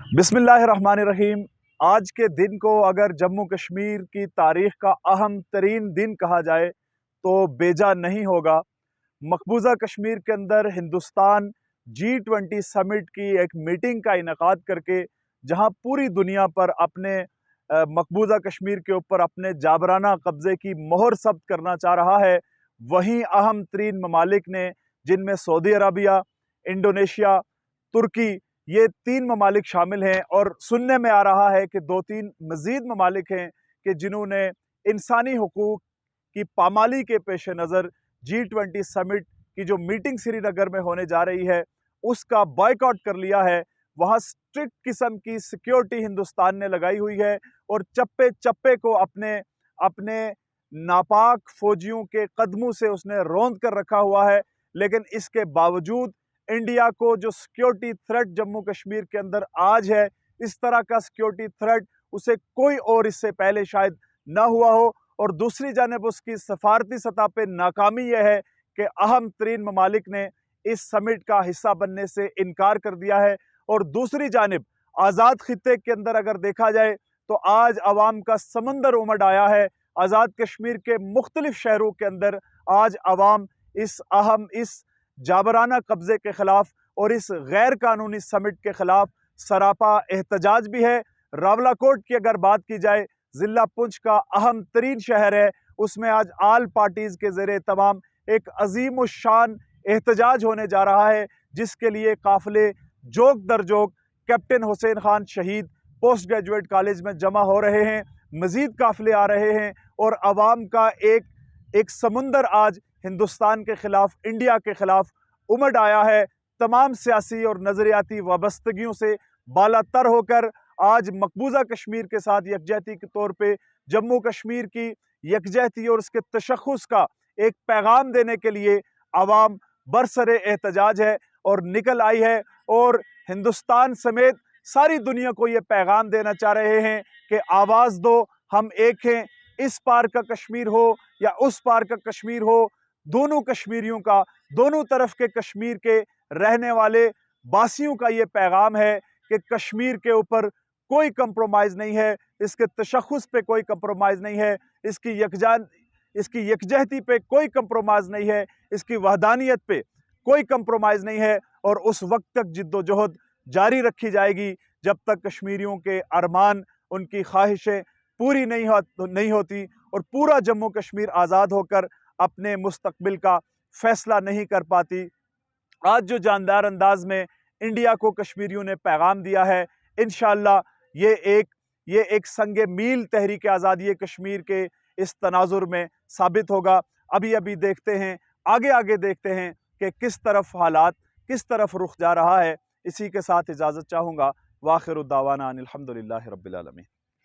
بسم اللہ الرحمن الرحیم۔ آج کے دن کو اگر جموں کشمیر کی تاریخ کا اہم ترین دن کہا جائے تو بیجا نہیں ہوگا۔ مقبوضہ کشمیر کے اندر ہندوستان G20 سمٹ کی ایک میٹنگ کا انعقاد کر کے جہاں پوری دنیا پر اپنے مقبوضہ کشمیر کے اوپر اپنے جابرانہ قبضے کی مہر ثبت کرنا چاہ رہا ہے، وہیں اہم ترین ممالک نے، جن میں سعودی عربیہ، انڈونیشیا، ترکی، یہ 3 ممالک شامل ہیں، اور سننے میں آ رہا ہے کہ 2-3 مزید ممالک ہیں کہ جنہوں نے انسانی حقوق کی پامالی کے پیش نظر G20 سمٹ کی جو میٹنگ سری نگر میں ہونے جا رہی ہے اس کا بائیکاٹ کر لیا ہے۔ وہاں سٹرکٹ قسم کی سیکیورٹی ہندوستان نے لگائی ہوئی ہے اور چپے چپے کو اپنے ناپاک فوجیوں کے قدموں سے اس نے روند کر رکھا ہوا ہے، لیکن اس کے باوجود انڈیا کو جو سیکیورٹی تھریٹ جموں کشمیر کے اندر آج ہے، اس طرح کا سیکیورٹی تھریٹ اسے کوئی اور اس سے پہلے شاید نہ ہوا ہو۔ اور دوسری جانب اس کی سفارتی سطح پہ ناکامی یہ ہے کہ اہم ترین ممالک نے اس سمٹ کا حصہ بننے سے انکار کر دیا ہے، اور دوسری جانب آزاد خطے کے اندر اگر دیکھا جائے تو آج عوام کا سمندر امڈ آیا ہے۔ آزاد کشمیر کے مختلف شہروں کے اندر آج عوام اس جابرانہ قبضے کے خلاف اور اس غیر قانونی سمٹ کے خلاف سراپا احتجاج بھی ہے۔ راولاکوٹ کی اگر بات کی جائے، ضلع پنچ کا اہم ترین شہر ہے، اس میں آج آل پارٹیز کے زیر اہتمام ایک عظیم الشان احتجاج ہونے جا رہا ہے، جس کے لیے قافلے جوک در جوک کیپٹن حسین خان شہید پوسٹ گریجویٹ کالج میں جمع ہو رہے ہیں، مزید قافلے آ رہے ہیں، اور عوام کا ایک سمندر آج ہندوستان کے خلاف، انڈیا کے خلاف امڈ آیا ہے۔ تمام سیاسی اور نظریاتی وابستگیوں سے بالا تر ہو کر آج مقبوضہ کشمیر کے ساتھ یکجہتی کے طور پہ جموں کشمیر کی یکجہتی اور اس کے تشخص کا ایک پیغام دینے کے لیے عوام برسر احتجاج ہے اور نکل آئی ہے، اور ہندوستان سمیت ساری دنیا کو یہ پیغام دینا چاہ رہے ہیں کہ آواز دو، ہم ایک ہیں۔ اس پار کا کشمیر ہو یا اس پار کا کشمیر ہو، دونوں کشمیریوں کا، دونوں طرف کے کشمیر کے رہنے والے باسیوں کا یہ پیغام ہے کہ کشمیر کے اوپر کوئی کمپرومائز نہیں ہے، اس کے تشخص پہ کوئی کمپرومائز نہیں ہے، اس کی یکجہتی پہ کوئی کمپرومائز نہیں ہے، اس کی وحدانیت پہ کوئی کمپرومائز نہیں ہے، اور اس وقت تک جد و جہد جاری رکھی جائے گی جب تک کشمیریوں کے ارمان، ان کی خواہشیں پوری نہیں ہوتی اور پورا جموں کشمیر آزاد ہو کر اپنے مستقبل کا فیصلہ نہیں کر پاتی۔ آج جو جاندار انداز میں انڈیا کو کشمیریوں نے پیغام دیا ہے، انشاءاللہ یہ ایک سنگ میل تحریک آزادی کشمیر کے اس تناظر میں ثابت ہوگا۔ ابھی دیکھتے ہیں، آگے دیکھتے ہیں کہ کس طرف حالات، کس طرف رخ جا رہا ہے۔ اسی کے ساتھ اجازت چاہوں گا۔ وآخر الدعوانا ان الحمدللہ رب العالمین۔